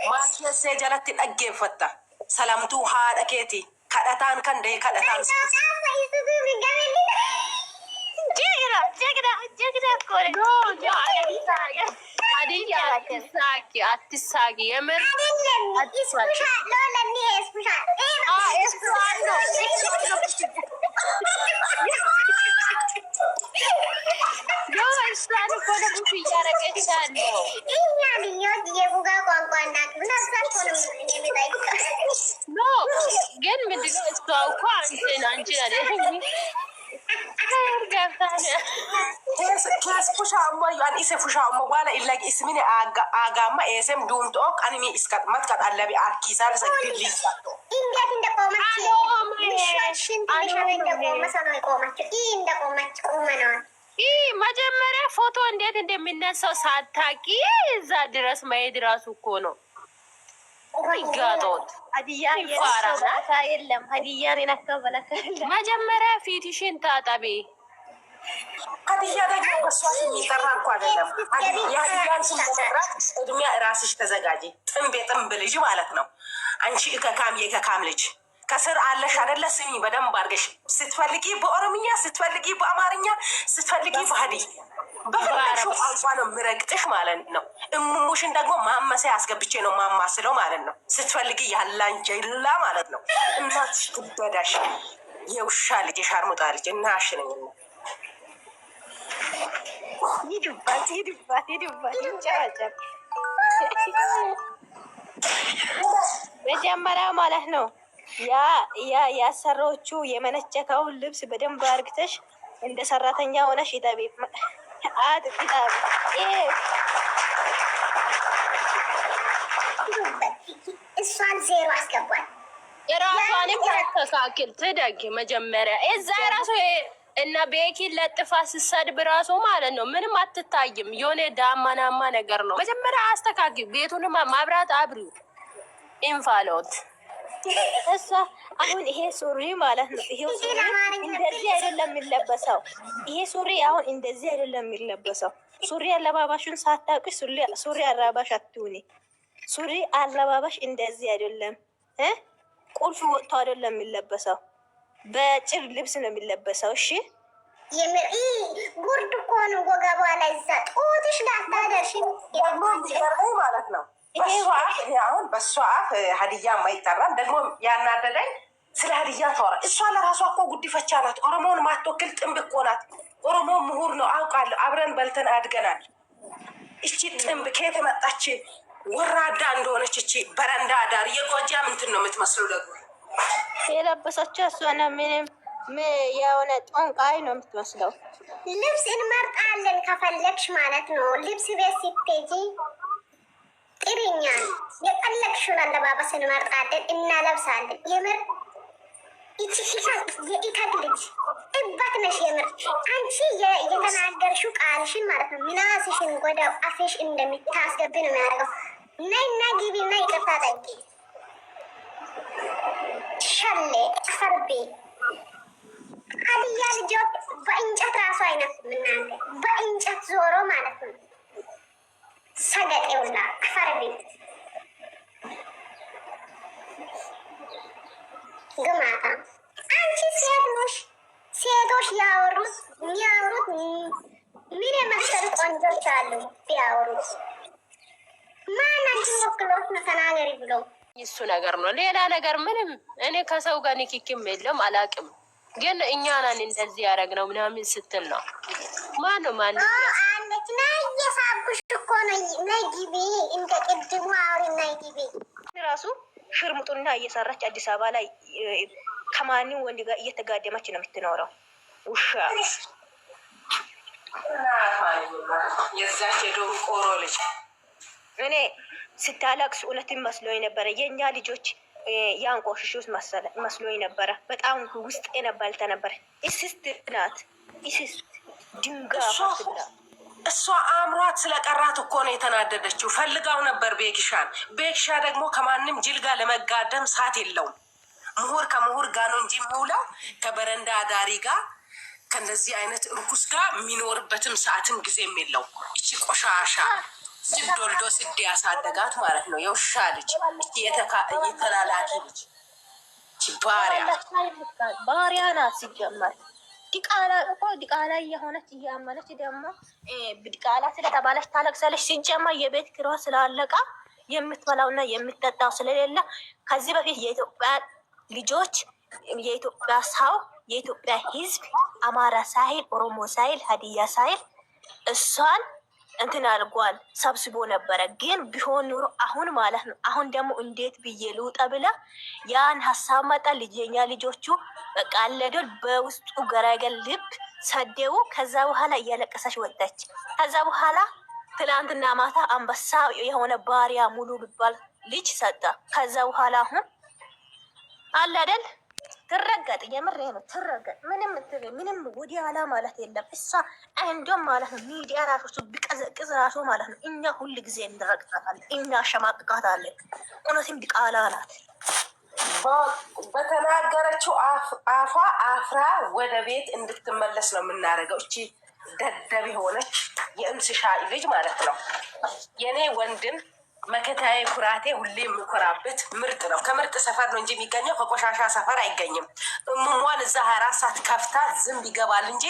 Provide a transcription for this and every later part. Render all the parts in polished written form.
Maal see jalatti dhaggeeffatta. Salamtuu haadha keeti. Kadhataan kan dee kadhataan. Jegna kore. No, attisagi. Yemer. Iskusha. Lola ni iskusha. Eskuano. Yo, Islam kode bufi yara kechano. Inya niyo diye buga kwangkwanda. Nasa kono ni no, gen me digo esto au kwante nanjira de. Kees fushaa'ummaa yoon isa fushaa'ummaa waan illagi ismini aagaamma eesem duumtook animi iskat matkat allabi akkiisaan isa gilliisatto. Inda tinda qoomachi. Inda qoomachi. Inda qoomachi qoomanon. መጀመሪያ ፎቶ እንዴት እንደሚነሳው ሳታቂ እዛ ድረስ መሄድ ራሱ እኮ ነው። ጋጦት ሀዲያ የለም ሀዲያ ነካበለከ መጀመሪያ ፊትሽን ታጠቢ። ሀዲያ ደግሞ በሷ የሚጠራ እንኳ አይደለም። ሀዲያን ስንመራት እድሜ ራስሽ ተዘጋጂ። ጥንብ ልጅ ማለት ነው። አንቺ እከካም የከካም ልጅ ከስር አለሽ አይደለ? ስሚ በደንብ አድርገሽ ስትፈልጊ በኦሮምኛ ስትፈልጊ በአማርኛ ስትፈልጊ በሀዲያ በፈለግሽው ቋንቋ ነው ምረግጥሽ ማለት ነው። እሙሙሽን ደግሞ ማመሰያ አስገብቼ ነው ማማስለው ማለት ነው። ስትፈልጊ ያላንጀላ ማለት ነው። እናትሽ ትበዳሽ የውሻ ልጅ የሻርሙጣ ልጅ እናሽ ነኝ። ይዱባት ይንጨራጨር መጀመሪያ ማለት ነው። ያሰሮቹ የመነጨከውን ልብስ በደንብ አርግተሽ እንደ ሰራተኛ ሆነሽ ይጠቢ። እሷን ዜሮ አስገባል። የራሷንም ተካክል ትደግ መጀመሪያ እዛ ራሱ እና ቤኪን ለጥፋ ስሰድብ ራሱ ማለት ነው። ምንም አትታይም። የሆነ ዳማናማ ነገር ነው። መጀመሪያ አስተካክል። ቤቱንም ማብራት አብሪ ኢንፋሎት እሷ አሁን ይሄ ሱሪ ማለት ነው። ይሄ ሱሪ እንደዚህ አይደለም የሚለበሰው። ይሄ ሱሪ አሁን እንደዚህ አይደለም የሚለበሰው። ሱሪ አለባባሽን ሳታውቂ ሱሪ አለባባሽ አትሁኒ። ሱሪ አለባባሽ እንደዚህ አይደለም። ቁልፍ ወጥቶ አይደለም የሚለበሰው። በጭር ልብስ ነው የሚለበሰው። እሺ የምሪ ጉርድ እኮ ነው ወገቧ ላይ እዛ ጡትሽ ጋር ታደርሽ ማለት ነው። አሁን በእሷ አፍ ሀዲያ የማይጠራም ደግሞ ያናደደኝ ስለ ሀዲያ ተወራ። እሷ ለራሷ እኮ ጉዲፈቻ ናት። ኦሮሞውን ማትወክል ጥንብ እኮ ናት። ኦሮሞ ምሁር ነው አውቃለሁ። አብረን በልተን አድገናል። እቺ ጥንብ ከየት መጣች? ወራዳ እንደሆነች እቺ በረንዳ ዳር የጎጃም እንትን ነው የምትመስለው። ደግሞ የለበሰችው እሷ ነው። ምንም የሆነ ጦንቃይ ነው የምትመስለው። ልብስ እንመርጣለን ከፈለግሽ ማለት ነው። ልብስ ቤት ስትሄጂ ጥሪኛል የፈለግሽውን አለባበስ እንመርጣለን፣ እናለብሳለን። የምር የኢታድ ልጅ እባት ነሽ። የምር አንቺ የተናገርሽው ቃልሽን ማለት ነው ምላስሽን ወደ አፍሽ እንደሚታስገቢ ነው የሚያደርገው። ነይና ግቢና ይቅርታ ጠይቂ። ሸሌ ፈርቤ ሀዲያ ልጆች በእንጨት ራሱ አይነት ምናለ በእንጨት ዞሮ ማለት ነው ሰገጤውና ፈርቤ ግማታ። አንቺ ሴት ነሽ። ሴቶች የሚያወሩት ምን የመሰሉ ቆንጆች አሉ ቢያወሩት። ማናችን ወክሎት ነው ተናገሪ ብሎ እሱ ነገር ነው። ሌላ ነገር ምንም እኔ ከሰው ጋር ንክኪም የለም አላቅም። ግን እኛ ነን እንደዚህ ያደረግነው ምናምን ስትል ነው። ማነው አለች ና እየሳብኩሽ እኮ ነው። ነይ ግቢ እንደ ቅድሙ አውሪ። ነይ ግቢ ራሱ ሽርሙጡና እየሰራች አዲስ አበባ ላይ ከማንም ወንድ ጋር እየተጋደመች ነው የምትኖረው። ውሻ የዛች የዶንቆሮ ልጅ እኔ ስታለቅስ እውነትን መስሎኝ ነበረ። የእኛ ልጆች ያንቆሽሹት መስሎኝ ነበረ። በጣም ውስጥ የነበልተ ነበረ። እስስት ናት እስስት ድንጋይ እሷ አእምሯት ስለቀራት እኮ ነው የተናደደችው። ፈልጋው ነበር ቤኪሻን። ቤኪሻ ደግሞ ከማንም ጅል ጋር ለመጋደም ሰዓት የለውም። ምሁር ከምሁር ጋር ነው እንጂ የሚውለው ከበረንዳ አዳሪ ጋር ከእንደዚህ አይነት እርኩስ ጋር የሚኖርበትም ሰዓትም ጊዜም የለው። እቺ ቆሻሻ ስድ ወልዶ ስድ ያሳደጋት ማለት ነው። የውሻ ልጅ የተላላኪ ልጅ ባሪያ ናት ሲጀመር። ዲቃላ እኮ ዲቃላ እየሆነች እያመነች ደግሞ ዲቃላ ስለተባለች ታለቅሳለች። ሲጀመር የቤት ኪራይ ስላለቃ የምትበላውና የምትጠጣው ስለሌለ ከዚህ በፊት የኢትዮጵያ ልጆች የኢትዮጵያ ሰው የኢትዮጵያ ሕዝብ አማራ ሳይል ኦሮሞ ሳይል ሀዲያ ሳይል እሷን እንትን አድርጓል ሰብስቦ ነበረ። ግን ቢሆን ኑሮ አሁን ማለት ነው። አሁን ደግሞ እንዴት ብዬ ልውጣ ብላ ያን ሀሳብ መጣ። ልጄኛ ልጆቹ በቃ አለዶል በውስጡ ገራገል ልብ ሰደው። ከዛ በኋላ እያለቀሰች ወጣች። ከዛ በኋላ ትላንትና ማታ አንበሳ የሆነ ባሪያ ሙሉ ቢባል ልጅ ሰጣ። ከዛ በኋላ አሁን አለደል ትረገጥ። የምር ነው ትረገጥ። ምንም ወዲህ አላ ማለት የለም። እሷ እንደውም ማለት ነው ሚዲያ ራሱ ቢቀዘቅዝ ራሱ ማለት ነው እኛ ሁል ጊዜ እንረግጣታለን፣ እኛ አሸማቅቃታለን። እውነትም ዲቃላ ናት። በተናገረችው አፏ አፍራ ወደ ቤት እንድትመለስ ነው የምናደርገው። እቺ ደደብ የሆነች የእንስሻ ልጅ ማለት ነው። የኔ ወንድም መከታዬ ኩራቴ ሁሌ የምኮራበት ምርጥ ነው። ከምርጥ ሰፈር ነው እንጂ የሚገኘው ከቆሻሻ ሰፈር አይገኝም። እሙሟን እዛ 24 ሰዓት ከፍታ ዝም ይገባል እንጂ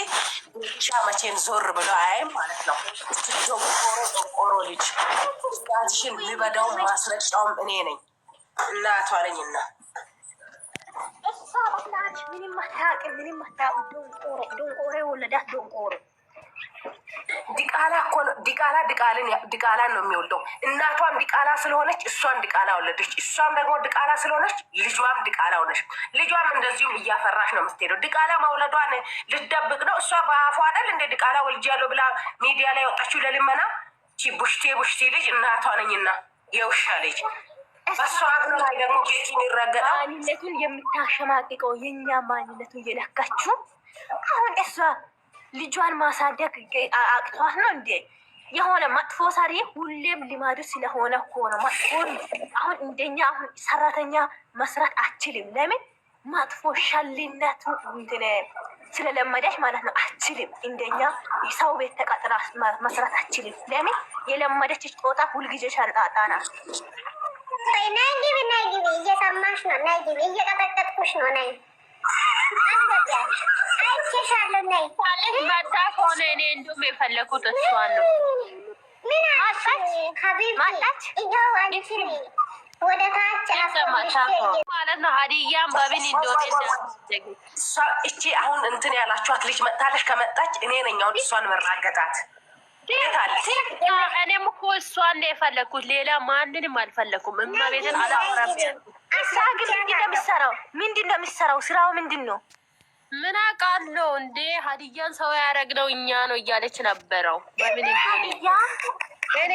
ሻ መቼም ዞር ብሎ አያይም ማለት ነው። ቆሮ ልጅ ጣትሽን ልበዳውም ማስረጫውም እኔ ነኝ፣ እናቷ ነኝና ምንም አታውቅም። ዶንቆሬ ወለዳት ዶንቆሬ ዲቃላ እኮ ነው። ዲቃላን ነው የሚወልደው። እናቷም ዲቃላ ስለሆነች እሷን ዲቃላ ወለደች። እሷም ደግሞ ዲቃላ ስለሆነች ልጇም ዲቃላ ሆነች። ልጇም እንደዚሁም እያፈራሽ ነው የምትሄደው። ዲቃላ መውለዷን ልትደብቅ ነው። እሷ በአፏ አይደል እንደ ዲቃላ ወልጃለሁ ብላ ሚዲያ ላይ ወጣችው ለልመና። ቡሽቴ ልጅ እናቷ ነኝና የውሻ ልጅ በሷ አግኖ ላይ ደግሞ ቤት የሚረገጠው ማንነቱን የምታሸማቅቀው የኛ ማንነቱን እየለካችሁ አሁን እሷ ልጇን ማሳደግ አቅቷት ነው እንዴ? የሆነ መጥፎ ሰሪ ሁሌም ልማዱ ስለሆነ እኮ ነው መጥፎ። አሁን እንደኛ አሁን ሰራተኛ መስራት አችልም። ለምን መጥፎ ሸልነቱ እንትን ስለለመደች ማለት ነው። አችልም እንደኛ ሰው ቤት ተቀጥራ መስራት አችልም። ለምን የለመደች ጦጣ ሁልጊዜ ሸርጣጣ ናት። ናይ ግቢ እየሰማሽ ነው። ናይ ግቢ እየቀጠቀጥኩሽ ነው። ናይ አይቼሻለሁ። ናይ መጣ ከሆነ እኔ እንደውም የፈለኩት እሷን ነው። ምን ማጣች? ይኸው አንቺ ወደ ታች ማለት ነው። ሀዲያም በምን እንደሆነ እቺ አሁን እንትን ያላችኋት ልጅ መጣለች። ከመጣች እኔ ነኝ አሁን እሷን መራገጣት። እኔም እኮ እሷን ነው የፈለኩት፣ ሌላ ማንንም አልፈለኩም። እማቤትን አላወራም ያልኩት። እሷ ግን ምንድን ነው የሚሰራው? ስራው ምንድን ነው? ምን አውቃለሁ እንዴ? ሀዲያን ሰው ያደረግነው እኛ ነው እያለች ነበረው። በምን እንደሆነ እኔ